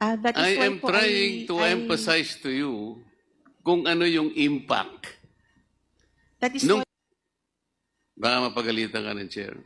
That is I why am po trying to emphasize to you kung ano yung impact. That is Nung, why, baka mapagalitan ka ng chair.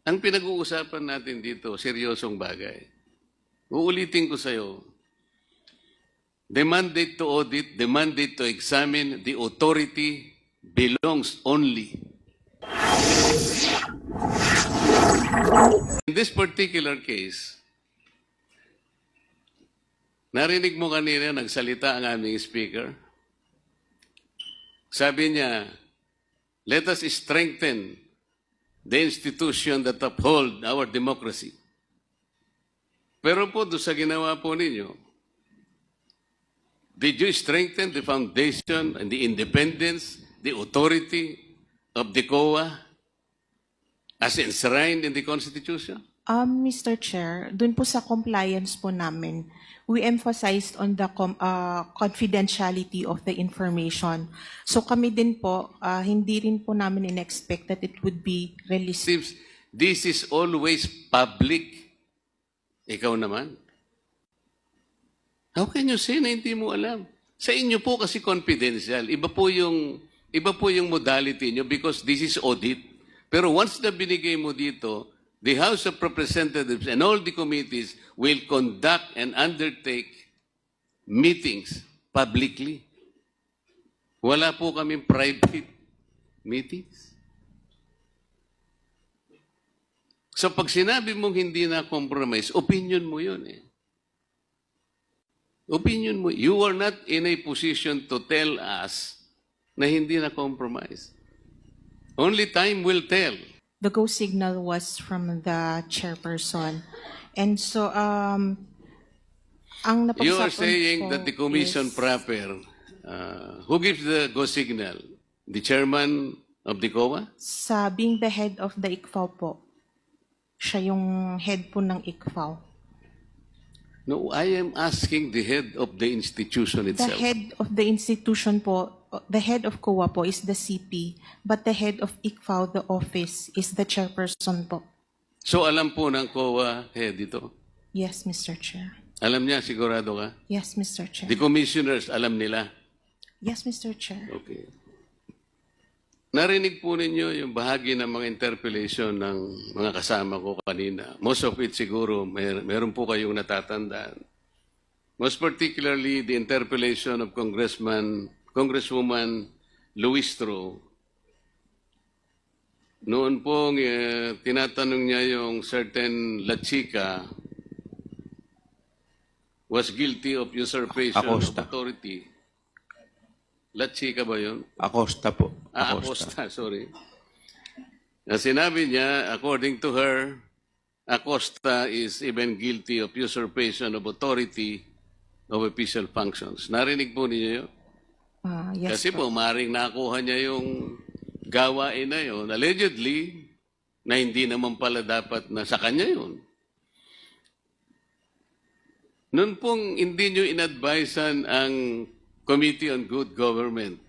Ang pinag-uusapan natin dito, seryosong bagay. Uulitin ko sa'yo, the mandate to audit, the mandate to examine, the authority belongs only. In this particular case, narinig mo kanina, nagsalita ang aming speaker. Sabi niya, let us strengthen the institution that uphold our democracy. Pero po, doon sa ginawa po ninyo, did you strengthen the foundation and the independence, the authority of the COA as enshrined in the Constitution? Mr. Chair, dun po sa compliance po namin, we emphasized on the confidentiality of the information. So kami din po, hindi rin po namin in-expect that it would be released. This is always public. Ikaw naman. How can you say na hindi mo alam? Sa inyo po kasi confidential. Iba po yung modality nyo because this is audit. Pero once na binigay mo dito, the House of Representatives and all the committees will conduct and undertake meetings publicly. Wala po kaming private meetings. So pag sinabi mong hindi na compromise, opinion mo yun eh. Opinion mo. You are not in a position to tell us na hindi na compromise. Only time will tell. The go signal was from the chairperson. And so, ang napag-usapan You are saying po that the commission is, proper, who gives the go signal? The chairman of the COA? sa being the head of the ICFAO po, siya yung head po ng ICFAO. No, I am asking the head of the institution The itself. head of the institution po, the head of COA po is the CP, but the head of ICFAO, the office, is the chairperson po. So alam po ng COA head ito? Yes, Mr. Chair. Alam niya, sigurado ka? Yes, Mr. Chair. The commissioners, alam nila? Yes, Mr. Chair. Okay. Narinig po ninyo yung bahagi ng mga interpellation ng mga kasama ko kanina. Most of it siguro, meron po kayong natatandaan. Most particularly, the interpellation of Congresswoman Luistro. Noon pong tinatanong niya yung certain La Chica was guilty of usurpation Acosta. of authority. La Chica ba yun? Acosta po. Acosta, sorry. Na sinabi niya, according to her, Acosta is even guilty of usurpation of authority of official functions. Narinig po ninyo yun? Yes, Kasi po, maring nakuha niya yung gawain na yun, allegedly, na hindi naman pala dapat na sa kanya yun. Noon pong hindi nyo inadvisean ang Committee on Good Government,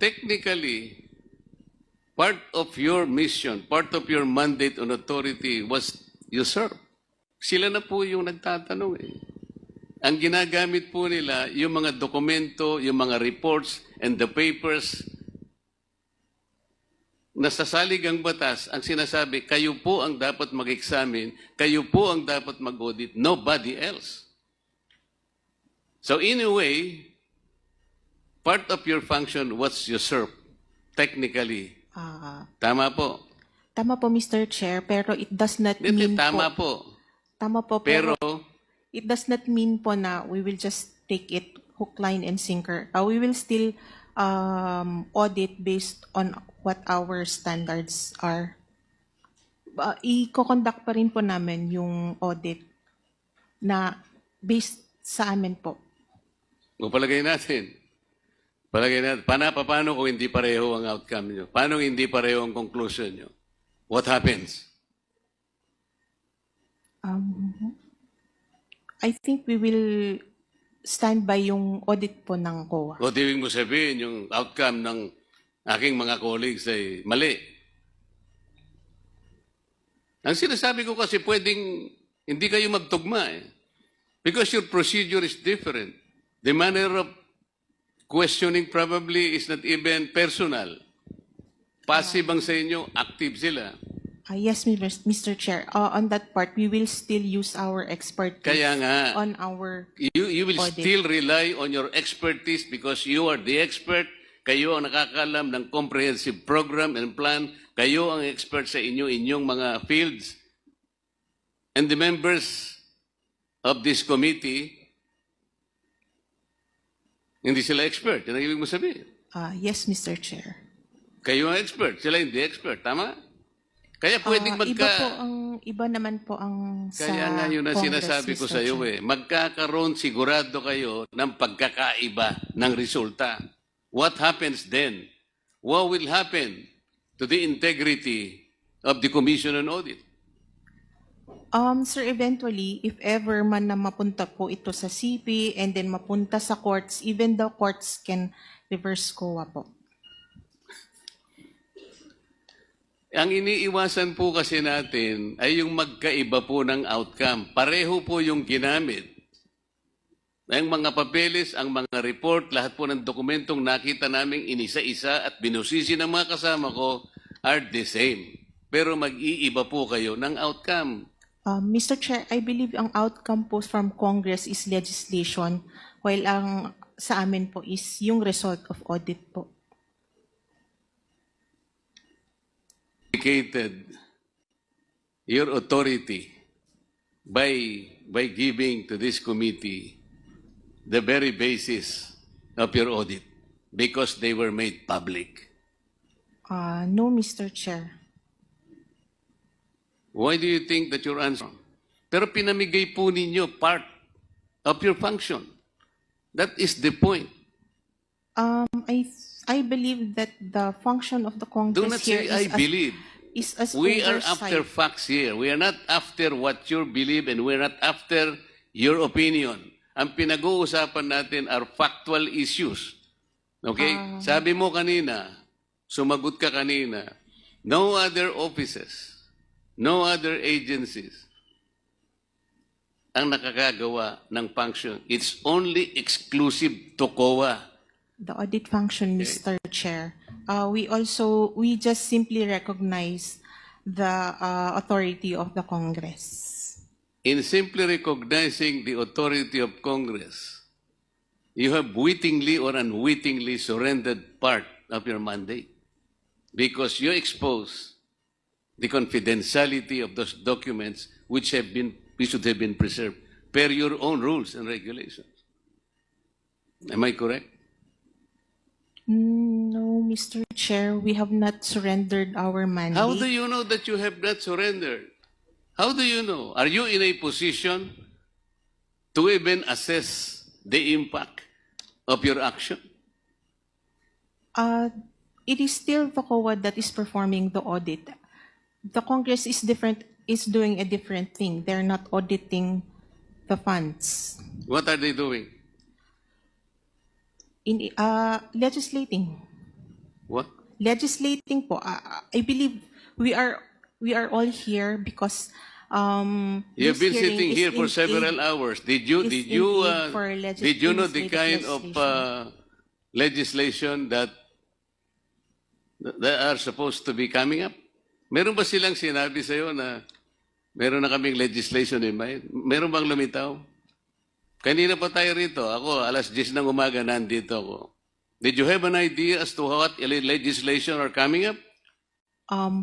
technically, part of your mission, part of your mandate on authority was usurped. Sila na po yung nagtatanong eh. Ang ginagamit po nila, yung mga dokumento, yung mga reports, and the papers na sa saligang batas, ang sinasabi, kayo po ang dapat mag-examine, kayo po ang dapat mag-audit, nobody else. So in a way, part of your function was usurped, technically. Tama po. Tama po, Mr. Chair, pero it does not Hindi, mean tama po. po. Tama po, Pero, it does not mean po na we will just take it hook, line, and sinker. We will still audit based on what our standards are. I-conduct pa rin po namin yung audit na based sa amin po. o palagay natin, paano kung hindi pareho ang outcome nyo? Paano hindi pareho ang conclusion nyo? What happens? I think we will stand by yung audit po ng COA. O ibig mo sabihin, yung outcome ng aking mga colleagues ay mali. Ang sinasabi ko kasi pwedeng hindi kayo magtugma eh. Because your procedure is different. The manner of questioning probably is not even personal. Passive ang sa inyo, active sila. Yes, Mr. Chair. On that part, we will still use our expertise Kaya nga, on our you will audit. still rely on your expertise because you are the expert. Kayo ang nakakalam ng comprehensive program and plan. Kayo ang expert sa inyong mga fields. And the members of this committee, hindi sila expert. Yan ang ibig mo sabihin. Yes, Mr. Chair. Kayo ang expert, sila hindi expert. Tama? Kaya pwedeng Iba naman po ang sa Kaya nga yun ang Congress, sinasabi ko Mr. sa iyo Chair. magkakaroon sigurado kayo ng pagkakaiba ng resulta. What happens then? What will happen to the integrity of the Commission on Audit? Sir, eventually, if ever man na mapunta po ito sa CP and then mapunta sa courts, even the courts can reverse COA po. Ang iniiwasan po kasi natin ay yung magkaiba po ng outcome. Pareho po yung ginamit. Ang mga papeles, ang mga report, lahat po ng dokumentong nakita naming inisa-isa at binusisi ng mga kasama ko are the same. Pero mag-iiba po kayo ng outcome. Mr. Chair, I believe ang outcome po from Congress is legislation, while ang sa amin po is yung result of audit po. Indicated your authority by giving to this committee the very basis of your audit because they were made public. No, Mr. Chair. Why do you think that you're answering? Pero pinamigay po ninyo part of your function. That is the point. I believe that the function of the Congress Do not here say I believe. is as We are oversight. after facts here. We are not after what you believe and we're not after your opinion. Ang pinag-uusapan natin are factual issues. Okay? Sabi mo kanina, sumagot ka kanina, no other offices, no other agencies ang nakakagawa ng function. It's only exclusive to COA. The audit function, Mr. Chair. We just simply recognize the authority of the Congress. In simply recognizing the authority of Congress, you have wittingly or unwittingly surrendered part of your mandate because you expose the confidentiality of those documents which should have been preserved per your own rules and regulations. Am I correct? No, Mr. Chair, we have not surrendered our mandate. How do you know that you have not surrendered? How do you know? Are you in a position to even assess the impact of your action? It is still the COA that is performing the audit. The Congress is doing a different thing. They're not auditing the funds. What are they doing? In legislating. What? Legislating po. I believe we are all here because You've this been hearing sitting is here for in several aid- hours. is in aid for Did you know the legislative kind of legislation that are supposed to be coming up? Meron ba silang sinabi sa'yo na meron na kaming legislation in mind? Meron bang lumitaw? Kanina pa tayo rito. Ako, alas 10 ng umaga, nandito ako. Did you have an idea as to what legislation are coming up?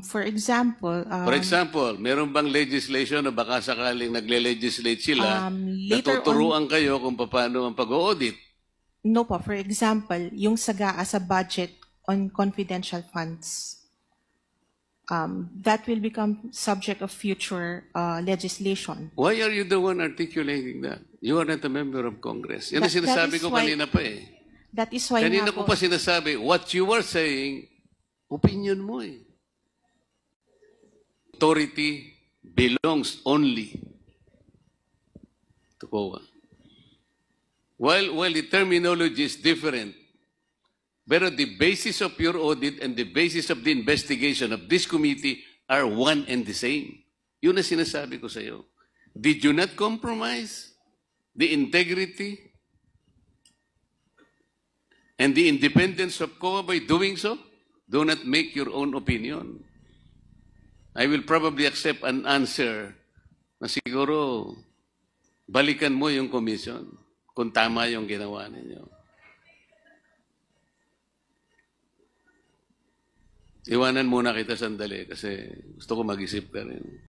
For example, For example, meron bang legislation na baka sakaling nagle-legislate sila, later natuturuan kayo kung paano ang pag-audit? no po. For example, yung SAGAA sa budget on confidential funds. That will become subject of future legislation. Why are you the one articulating that? You are not a member of Congress. Yan ang That sinasabi is ko why- kanina pa eh. That is why Kanina nga ko po, pa sinasabi, what you are saying, opinion mo eh. Authority belongs only to COA. While the terminology is different, but the basis of your audit and the basis of the investigation of this committee are one and the same. Yun ang sinasabi ko sa iyo. Did you not compromise the integrity and the independence of COA by doing so? Do not make your own opinion. I will probably accept an answer na siguro balikan mo yung commission kung tama yung ginawa ninyo. Iwanan muna kita sandali kasi gusto ko mag-isip ka rin.